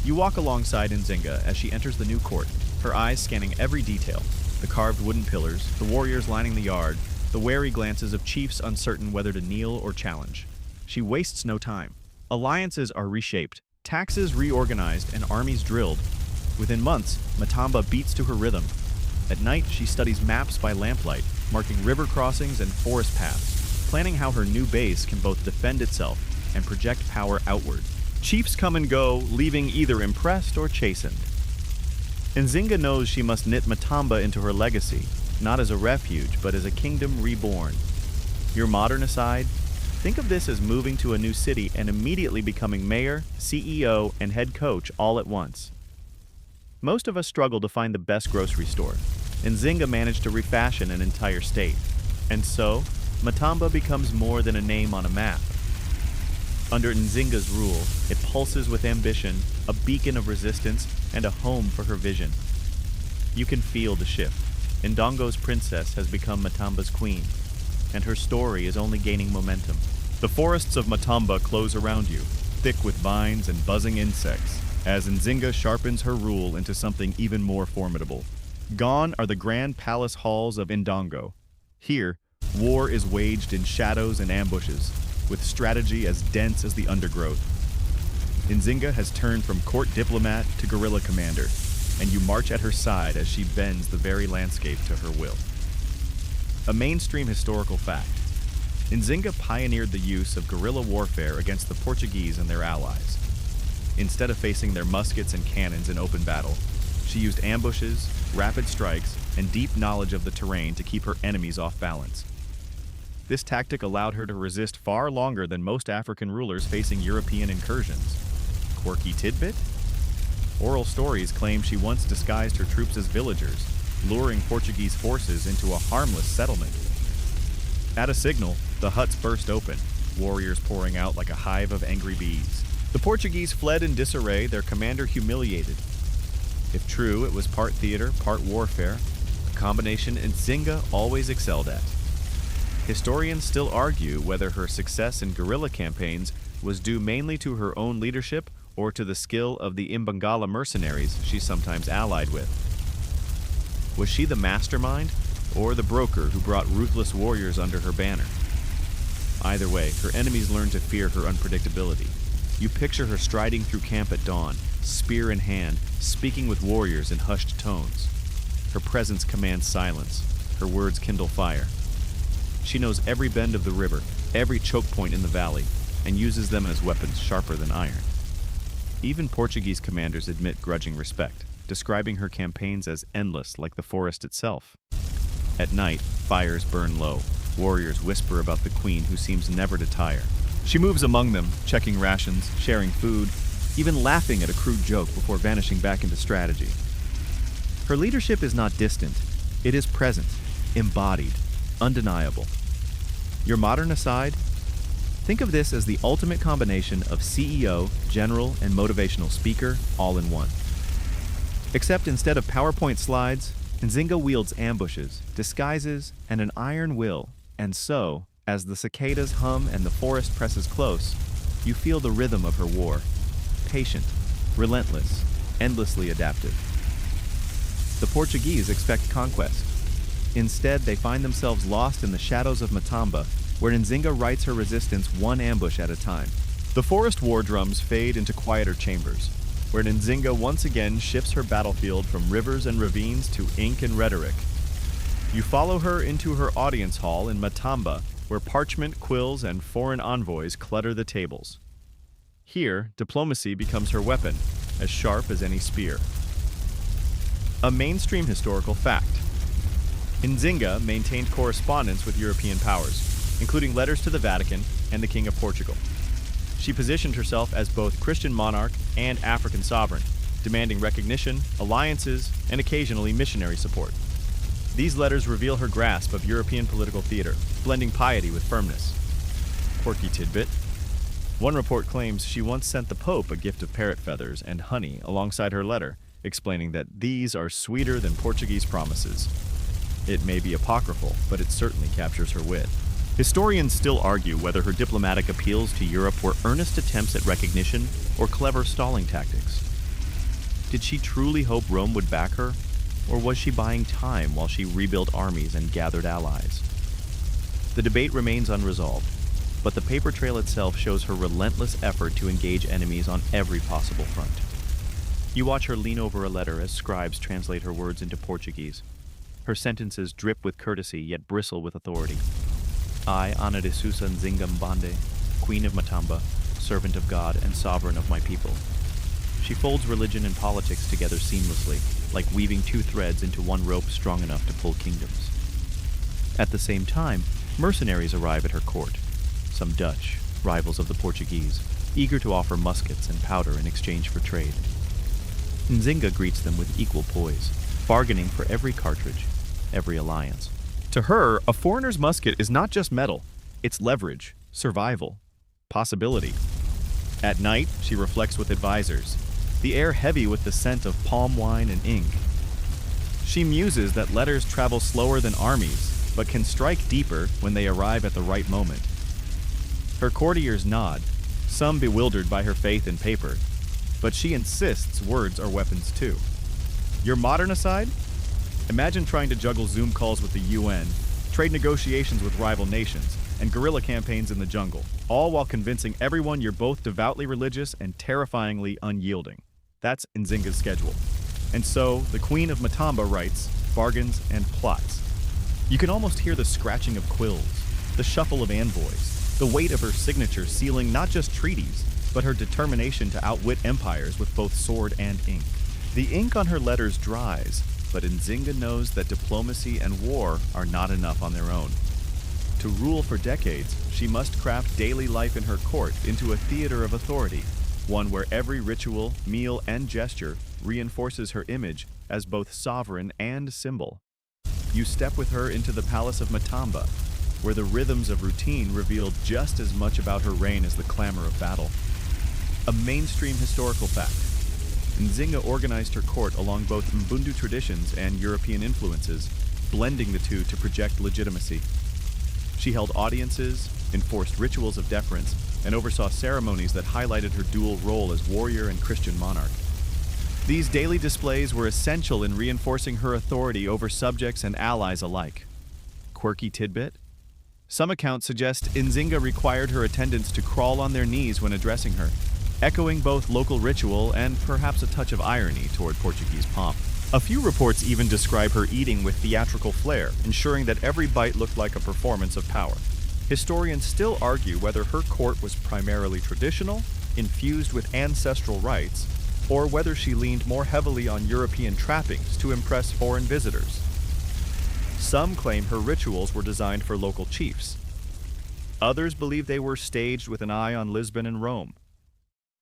You walk alongside Nzinga as she enters the new court, her eyes scanning every detail: the carved wooden pillars, the warriors lining the yard, the wary glances of chiefs uncertain whether to kneel or challenge. She wastes no time. Alliances are reshaped, taxes reorganized, and armies drilled. Within months, Matamba beats to her rhythm. At night, she studies maps by lamplight, marking river crossings and forest paths, planning how her new base can both defend itself and project power outward. Chiefs come and go, leaving either impressed or chastened. Nzinga knows she must knit Matamba into her legacy, not as a refuge, but as a kingdom reborn. Your modern aside, think of this as moving to a new city and immediately becoming mayor, CEO, and head coach all at once. Most of us struggle to find the best grocery store. Nzinga managed to refashion an entire state. And so, Matamba becomes more than a name on a map. Under Nzinga's rule, it pulses with ambition, a beacon of resistance, and a home for her vision. You can feel the shift. Ndongo's princess has become Matamba's queen, and her story is only gaining momentum. The forests of Matamba close around you, thick with vines and buzzing insects, as Nzinga sharpens her rule into something even more formidable. Gone are the grand palace halls of Ndongo. Here, war is waged in shadows and ambushes, with strategy as dense as the undergrowth. Nzinga has turned from court diplomat to guerrilla commander, and you march at her side as she bends the very landscape to her will. A mainstream historical fact: Nzinga pioneered the use of guerrilla warfare against the Portuguese and their allies. Instead of facing their muskets and cannons in open battle, she used ambushes, rapid strikes, and deep knowledge of the terrain to keep her enemies off balance. This tactic allowed her to resist far longer than most African rulers facing European incursions. Quirky tidbit? Oral stories claim she once disguised her troops as villagers, luring Portuguese forces into a harmless settlement. At a signal, the huts burst open, warriors pouring out like a hive of angry bees. The Portuguese fled in disarray, their commander humiliated. If true, it was part theater, part warfare, a combination Nzinga always excelled at. Historians still argue whether her success in guerrilla campaigns was due mainly to her own leadership or to the skill of the Imbangala mercenaries she sometimes allied with. Was she the mastermind or the broker who brought ruthless warriors under her banner? Either way, her enemies learned to fear her unpredictability. You picture her striding through camp at dawn, spear in hand, speaking with warriors in hushed tones. Her presence commands silence, her words kindle fire. She knows every bend of the river, every choke point in the valley, and uses them as weapons sharper than iron. Even Portuguese commanders admit grudging respect, describing her campaigns as endless like the forest itself. At night, fires burn low. Warriors whisper about the queen who seems never to tire. She moves among them, checking rations, sharing food, even laughing at a crude joke before vanishing back into strategy. Her leadership is not distant. It is present, embodied, undeniable. Your modern aside, think of this as the ultimate combination of CEO, general, and motivational speaker all in one. Except instead of PowerPoint slides, Nzinga wields ambushes, disguises, and an iron will, and so, as the cicadas hum and the forest presses close, you feel the rhythm of her war. Patient, relentless, endlessly adaptive. The Portuguese expect conquest. Instead, they find themselves lost in the shadows of Matamba, where Nzinga rights her resistance one ambush at a time. The forest war drums fade into quieter chambers, where Nzinga once again shifts her battlefield from rivers and ravines to ink and rhetoric. You follow her into her audience hall in Matamba, where parchment, quills, and foreign envoys clutter the tables. Here, diplomacy becomes her weapon, as sharp as any spear. A mainstream historical fact. Nzinga maintained correspondence with European powers, including letters to the Vatican and the King of Portugal. She positioned herself as both Christian monarch and African sovereign, demanding recognition, alliances, and occasionally missionary support. These letters reveal her grasp of European political theater, blending piety with firmness. Quirky tidbit. One report claims she once sent the Pope a gift of parrot feathers and honey alongside her letter, explaining that these are sweeter than Portuguese promises. It may be apocryphal, but it certainly captures her wit. Historians still argue whether her diplomatic appeals to Europe were earnest attempts at recognition or clever stalling tactics. Did she truly hope Rome would back her, or was she buying time while she rebuilt armies and gathered allies? The debate remains unresolved, but the paper trail itself shows her relentless effort to engage enemies on every possible front. You watch her lean over a letter as scribes translate her words into Portuguese. Her sentences drip with courtesy yet bristle with authority. I, Ana de Sousa Nzinga Mbande, Queen of Matamba, servant of God and sovereign of my people. She folds religion and politics together seamlessly, like weaving two threads into one rope strong enough to pull kingdoms. At the same time, mercenaries arrive at her court, some Dutch, rivals of the Portuguese, eager to offer muskets and powder in exchange for trade. Nzinga greets them with equal poise, bargaining for every cartridge, every alliance. To her, a foreigner's musket is not just metal, it's leverage, survival, possibility. At night, she reflects with advisors, the air heavy with the scent of palm wine and ink. She muses that letters travel slower than armies, but can strike deeper when they arrive at the right moment. Her courtiers nod, some bewildered by her faith in paper, but she insists words are weapons too. Your modern aside? Imagine trying to juggle Zoom calls with the UN, trade negotiations with rival nations, and guerrilla campaigns in the jungle, all while convincing everyone you're both devoutly religious and terrifyingly unyielding. That's Nzinga's schedule. And so, the Queen of Matamba writes, bargains, and plots. You can almost hear the scratching of quills, the shuffle of envoys, the weight of her signature sealing not just treaties, but her determination to outwit empires with both sword and ink. The ink on her letters dries, but Nzinga knows that diplomacy and war are not enough on their own. To rule for decades, she must craft daily life in her court into a theater of authority, one where every ritual, meal, and gesture reinforces her image as both sovereign and symbol. You step with her into the palace of Matamba, where the rhythms of routine reveal just as much about her reign as the clamor of battle. A mainstream historical fact. Nzinga organized her court along both Mbundu traditions and European influences, blending the two to project legitimacy. She held audiences, enforced rituals of deference, and oversaw ceremonies that highlighted her dual role as warrior and Christian monarch. These daily displays were essential in reinforcing her authority over subjects and allies alike. Quirky tidbit? Some accounts suggest Nzinga required her attendants to crawl on their knees when addressing her, echoing both local ritual and perhaps a touch of irony toward Portuguese pomp. A few reports even describe her eating with theatrical flair, ensuring that every bite looked like a performance of power. Historians still argue whether her court was primarily traditional, infused with ancestral rites, or whether she leaned more heavily on European trappings to impress foreign visitors. Some claim her rituals were designed for local chiefs. Others believe they were staged with an eye on Lisbon and Rome.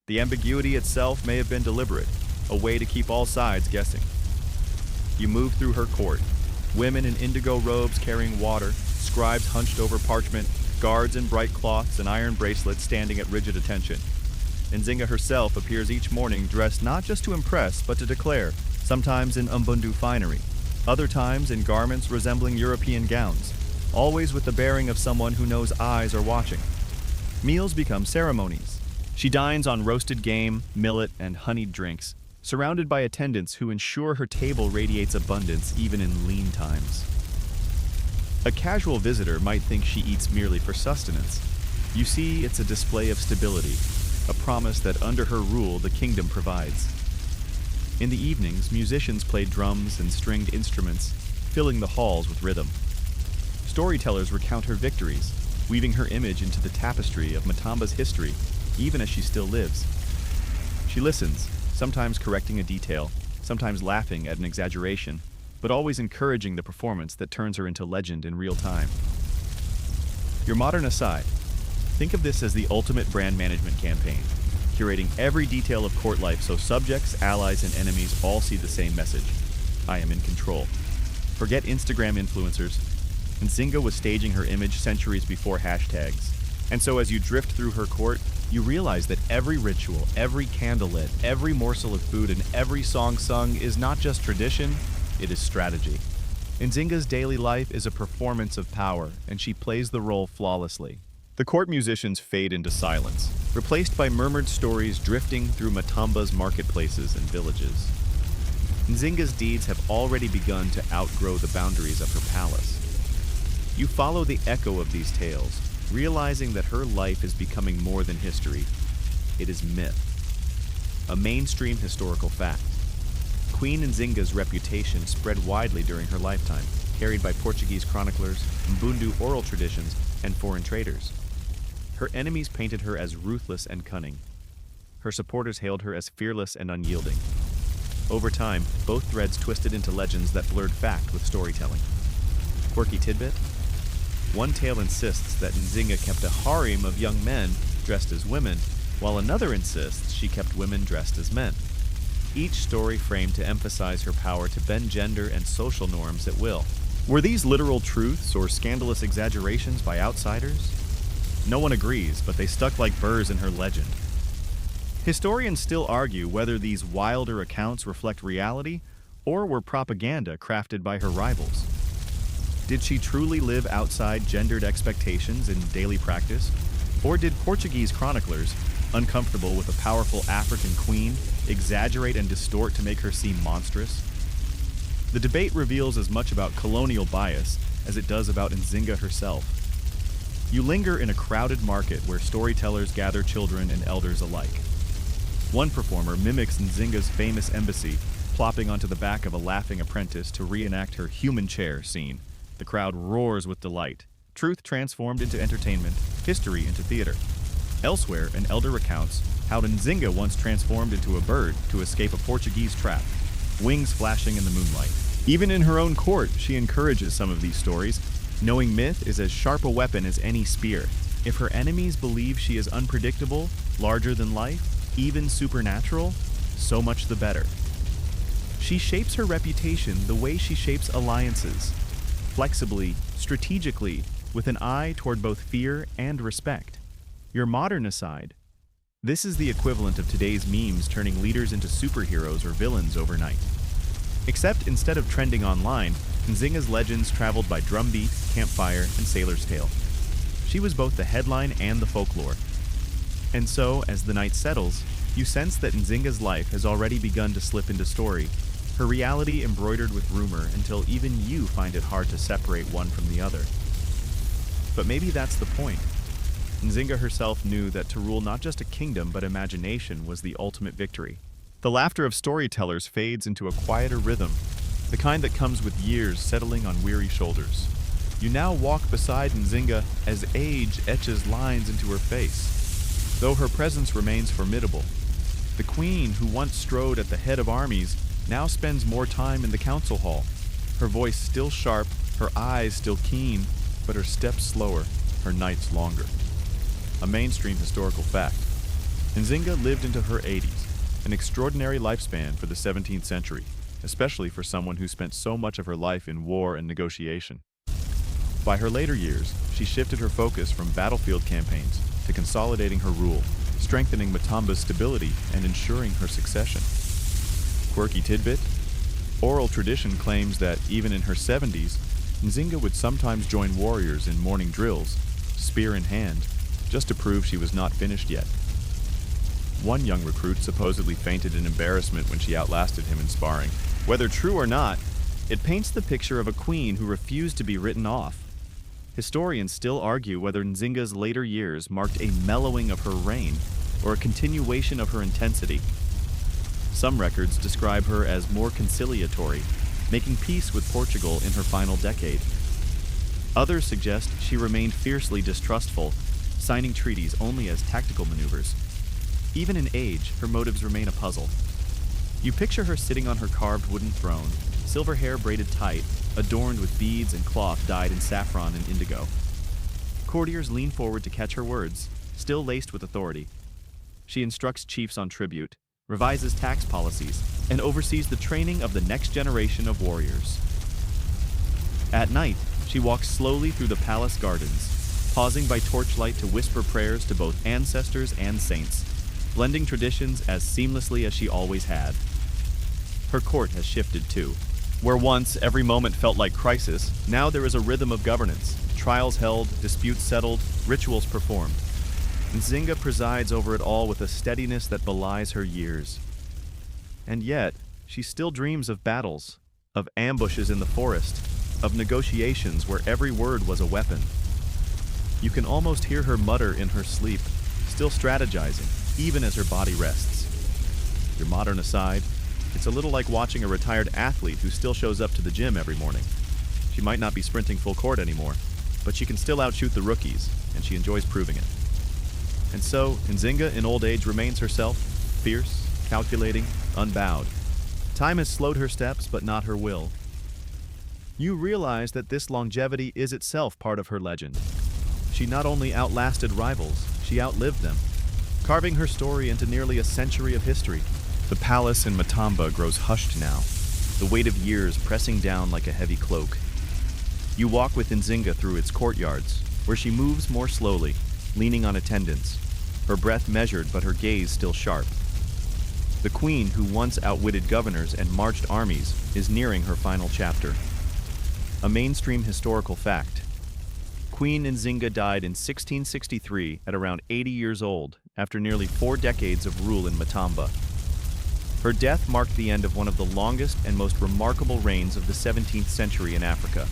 The ambiguity itself may have been deliberate, a way to keep all sides guessing. You move through her court, women in indigo robes carrying water, scribes hunched over parchment, guards in bright cloths and iron bracelets standing at rigid attention. Nzinga herself appears each morning dressed not just to impress, but to declare, sometimes in Umbundu finery, other times in garments resembling European gowns, always with the bearing of someone who knows eyes are watching. Meals become ceremonies. She dines on roasted game, millet, and honeyed drinks, surrounded by attendants who ensure her table radiates abundance even in lean times. A casual visitor might think she eats merely for sustenance. You see, it's a display of stability, a promise that under her rule the kingdom provides. In the evenings, musicians played drums and stringed instruments, filling the halls with rhythm. Storytellers recount her victories, weaving her image into the tapestry of Matamba's history, even as she still lives. She listens, sometimes correcting a detail, sometimes laughing at an exaggeration, but always encouraging the performance that turns her into legend in real time. Your modern aside, think of this as the ultimate brand management campaign, curating every detail of court life so subjects, allies, and enemies all see the same message. I am in control. Forget Instagram influencers. Nzinga was staging her image centuries before hashtags. And so as you drift through her court, you realize that every ritual, every candle lit, every morsel of food, and every song sung is not just tradition, it is strategy. Nzinga's daily life is a performance of power, and she plays the role flawlessly. The court musicians fade into silence, replaced by murmured stories drifting through Matamba's marketplaces and villages. Nzinga's deeds have already begun to outgrow the boundaries of her palace. You follow the echo of these tales, realizing that her life is becoming more than history. It is myth, a mainstream historical fact. Queen Nzinga's reputation spread widely during her lifetime, carried by Portuguese chroniclers, Mbundu oral traditions, and foreign traders. Her enemies painted her as ruthless and cunning. Her supporters hailed her as fearless and unyielding. Over time, both threads twisted into legends that blurred fact with storytelling. Quirky tidbit? One tale insists that Nzinga kept a harem of young men dressed as women, while another insists she kept women dressed as men. Each story framed to emphasize her power to bend gender and social norms at will. Were these literal truths or scandalous exaggerations by outsiders? No one agrees, but they stuck like burrs in her legend. Historians still argue whether these wilder accounts reflect reality or were propaganda crafted by her rivals. Did she truly live outside gendered expectations in daily practice? Or did Portuguese chroniclers, uncomfortable with a powerful African queen, exaggerate and distort to make her seem monstrous? The debate reveals as much about colonial bias as it does about Nzinga herself. You linger in a crowded market where storytellers gather children and elders alike. One performer mimics Nzinga's famous embassy, plopping onto the back of a laughing apprentice to reenact her human chair scene. The crowd roars with delight. Truth transformed into entertainment, history into theater. Elsewhere, an elder recounts how Nzinga once transformed into a bird to escape a Portuguese trap, wings flashing in the moonlight. Even in her own court, she encourages some of these stories, knowing myth is as sharp a weapon as any spear. If her enemies believe she is unpredictable, larger than life, even supernatural, so much the better. She shapes her reputation the way she shapes alliances, flexibly, strategically, with an eye toward both fear and respect. Your modern aside, this is the equivalent of today's memes turning leaders into superheroes or villains overnight. Except instead of trending online, Nzinga's legends traveled by drumbeat, campfire, and sailor's tale. She was both the headline and the folklore. And so, as the night settles, you sense that Nzinga's life has already begun to slip into story, her reality embroidered with rumor until even you find it hard to separate one from the other. But maybe that's the point. Nzinga herself knew that to rule not just a kingdom but imagination was the ultimate victory. The laughter of storytellers fades into a quieter rhythm, the kind that comes with years settling on weary shoulders. You now walk beside Nzinga as age etches lines into her face. Though her presence remains formidable, the queen who once strode at the head of armies now spends more time in the council hall, her voice still sharp, Her eyes still keen, but her steps slower, her nights longer. A mainstream historical fact. Nzinga lived into her 80s, an extraordinary lifespan for the 17th century, especially for someone who spent so much of her life in war and negotiation. By her later years, she shifted her focus from battlefield campaigns to consolidating her rule, strengthening Matamba's stability and ensuring her succession. Quirky tidbit? Oral tradition claims that even in her 70s, Nzinga would sometimes join warriors in morning drills, spear in hand, just to prove she was not finished yet. One young recruit supposedly fainted in embarrassment when she outlasted him in sparring. Whether true or not, it paints the picture of a queen who refused to be written off. Historians still argue whether Nzinga's later years marked a mellowing of her reign or a continuation of her intensity. Some records describe her as more conciliatory, making peace with Portugal in her final decade. Others suggest she remained fiercely distrustful, signing treaties only as tactical maneuvers. Even in age, her motives remain a puzzle. You picture her sitting on her carved wooden throne, silver hair braided tight, adorned with beads and cloth dyed in saffron and indigo. Courtiers lean forward to catch her words, still laced with authority. She instructs chiefs on tribute, revises tax policies, and oversees the training of the next generation of warriors. At night, she walks slowly through the palace gardens, pausing by torchlight to whisper prayers to both ancestors and saints, blending traditions as seamlessly as she always had. Her court has shifted too. Where once every moment felt like crisis, now there is a rhythm of governance. Trials held, disputes settled, rituals performed. Nzinga presides over it all with a steadiness that belies her years. And yet, she still dreams of battles, of ambushes in the forest, of negotiations where every word was a weapon. You can almost hear her mutter in her sleep, still strategizing, even as her body rests. Your modern aside, it's a little like watching a retired athlete who still shows up to the gym every morning. She might not be sprinting full court anymore, but she can still outshoot the rookies, and she enjoys proving it. And so, Nzinga in old age remains herself, fierce, calculating, unbowed. Time has slowed her steps, but not her will. You realize that this longevity is itself part of her legend. She not only outlasted rivals, she outlived them, carving her story into nearly a century of history. The palace in Matamba grows hushed now, the weight of years pressing down like a heavy cloak. You walk with Nzinga through its courtyards, where she moves more slowly, leaning on attendants, her breath measured but her gaze still sharp. The queen who once outwitted governors and marched armies is nearing her final chapter. A mainstream historical fact. Queen Nzinga died in 1663 at around 80 years old after nearly 4 decades of rule in Matamba. Her death marked the end of one of the longest and most remarkable reigns of the 17th century in Africa.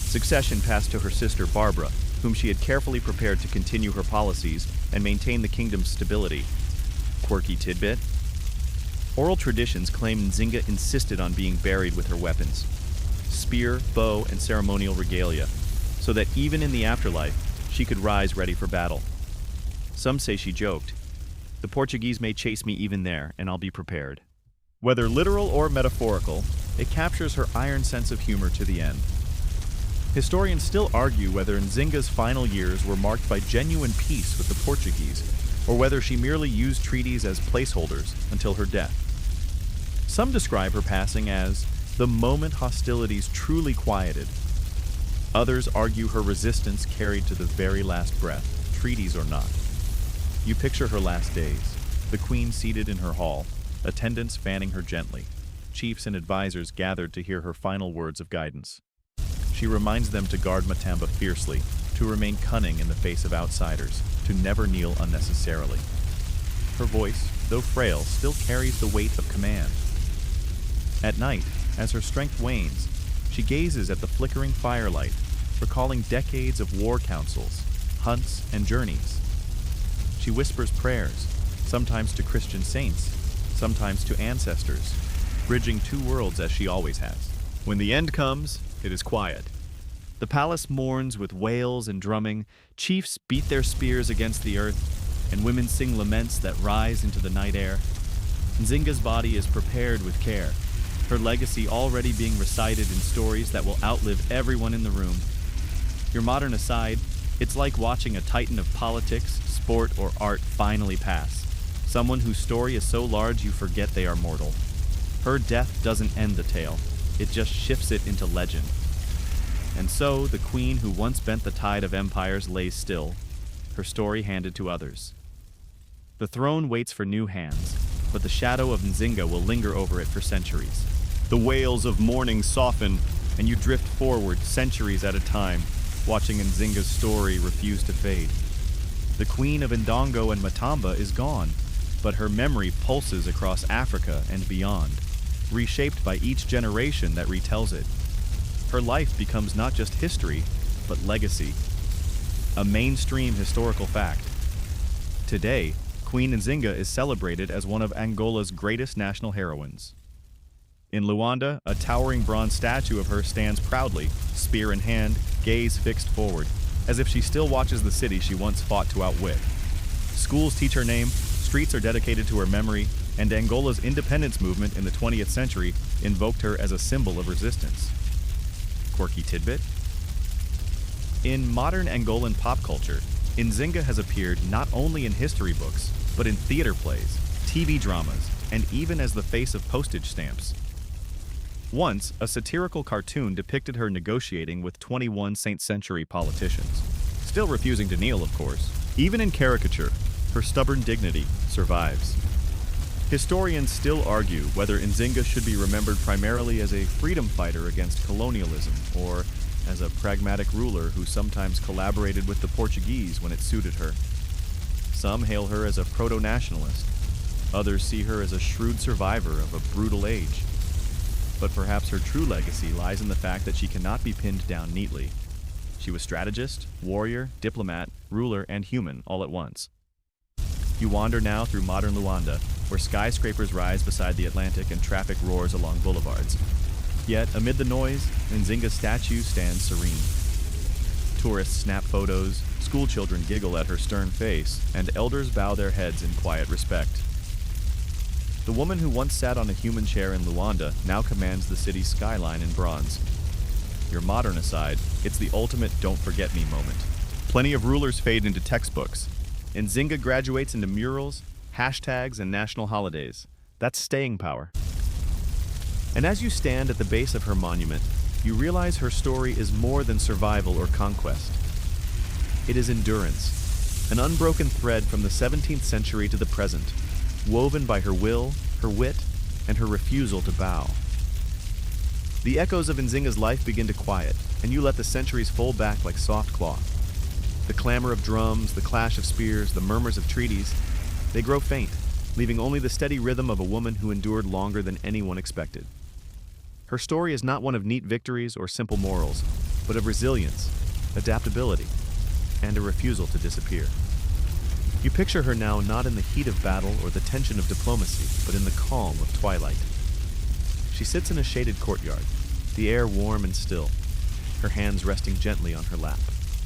Succession passed to her sister Barbara, whom she had carefully prepared to continue her policies and maintain the kingdom's stability. Quirky tidbit? Oral traditions claim Nzinga insisted on being buried with her weapons, spear, bow, and ceremonial regalia, so that even in the afterlife, she could rise ready for battle. Some say she joked, "The Portuguese may chase me even there, and I'll be prepared." Whether literal or metaphorical, it captures her iron sense of humor to the end. Historians still argue whether Nzinga's final years were marked by genuine peace with the Portuguese, or whether she merely used treaties as placeholders until her death. Some describe her passing as the moment hostilities truly quieted. Others argue her resistance carried to the very last breath, treaties or not. You picture her last days, the queen seated in her hall, attendants fanning her gently, chiefs and advisors gathered to hear her final words of guidance. She reminds them to guard Matamba fiercely, to remain cunning in the face of outsiders, to never kneel unnecessarily. Her voice, though frail, still carries the weight of command. At night, as her strength wanes, she gazes at the flickering firelight, recalling decades of war councils, hunts, and journeys. She whispers prayers, sometimes to Christian saints, sometimes to ancestors, bridging 2 worlds as she always has. When the end comes, it is quiet. The palace mourns with wails and drumming, chiefs beat their spears against the earth, and women sing laments that rise into the night air. Nzinga's body is prepared with care, her legacy already being recited in stories that will outlive everyone in the room. Your modern aside, it's like watching a titan of politics, sport, or art finally pass. Someone whose story is so large you forget they are mortal. Her death doesn't end the tale, it just shifts it into legend. And so, the queen who once bent the tide of empires lays still, her story handed to others. The throne waits for new hands, but the shadow of Nzinga will linger over it for centuries. The wails of mourning soften, and you drift forward centuries at a time, watching Nzinga's story refuse to fade. The queen of Ndongo and Matamba is gone, but her memory pulses across Africa and beyond, reshaped by each generation that retells it. Her life becomes not just history, but legacy. A mainstream historical fact. Today, Queen Nzinga is celebrated as one of Angola's greatest national heroines. In Luanda, a towering bronze statue of her stands proudly, spear in hand, gaze fixed forward, as if she still watches the city she once fought to outwit. Schools teach her name, streets are dedicated to her memory, and Angola's independence movement in the 20th century invoked her as a symbol of resistance. Quirky tidbit? In modern Angolan pop culture, Nzinga has appeared not only in history books, but in theater plays, TV dramas, and even as the face of postage stamps. Once, a satirical cartoon depicted her negotiating with 21st century politicians. Still refusing to kneel, of course. Even in caricature, her stubborn dignity survives. Historians still argue whether Nzinga should be remembered primarily as a freedom fighter against colonialism, or as a pragmatic ruler who sometimes collaborated with the Portuguese when it suited her. Some hail her as a proto-nationalist. Others see her as a shrewd survivor of a brutal age. But perhaps her true legacy lies in the fact that she cannot be pinned down neatly. She was strategist, warrior, diplomat, ruler, and human all at once. You wander now through modern Luanda, where skyscrapers rise beside the Atlantic and traffic roars along boulevards. Yet, amid the noise, Nzinga's statue stands serene. Tourists snap photos, schoolchildren giggle at her stern face, and elders bow their heads in quiet respect. The woman who once sat on a human chair in Luanda now commands the city's skyline in bronze. Your modern aside, it's the ultimate don't forget me moment. Plenty of rulers fade into textbooks. Nzinga graduates into murals, hashtags, and national holidays. That's staying power. And as you stand at the base of her monument, you realize her story is more than survival or conquest. It is endurance, an unbroken thread from the 17th century to the present, woven by her will, her wit, and her refusal to bow. The echoes of Nzinga's life begin to quiet, and you let the centuries fold back like soft cloth. The clamor of drums, the clash of spears, the murmurs of treaties, they grow faint, leaving only the steady rhythm of a woman who endured longer than anyone expected. Her story is not one of neat victories or simple morals, but of resilience, adaptability, and a refusal to disappear. You picture her now not in the heat of battle or the tension of diplomacy, but in the calm of twilight. She sits in a shaded courtyard, the air warm and still, her hands resting gently on her lap.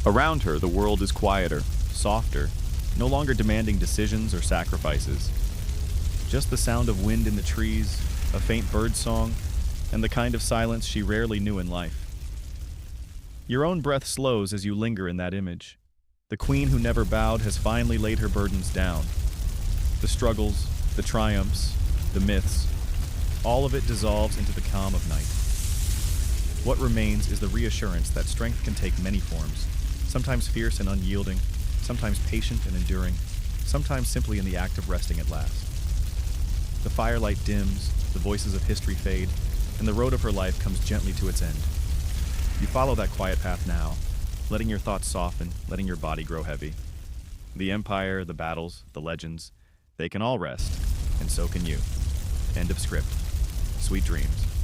Around her, the world is quieter, softer, no longer demanding decisions or sacrifices. Just the sound of wind in the trees, a faint bird song, and the kind of silence she rarely knew in life. Your own breath slows as you linger in that image. The queen who never bowed has finally laid her burdens down. The struggles, the triumphs, the myths, all of it dissolves into the calm of night. What remains is the reassurance that strength can take many forms, sometimes fierce and unyielding, sometimes patient and enduring, sometimes simply in the act of resting at last. The firelight dims, the voices of history fade, and the road of her life comes gently to its end. You follow that quiet path now, letting your thoughts soften, letting your body grow heavy. The empire, the battles, the legends, they can all rest, and so can you. End of script. Sweet dreams.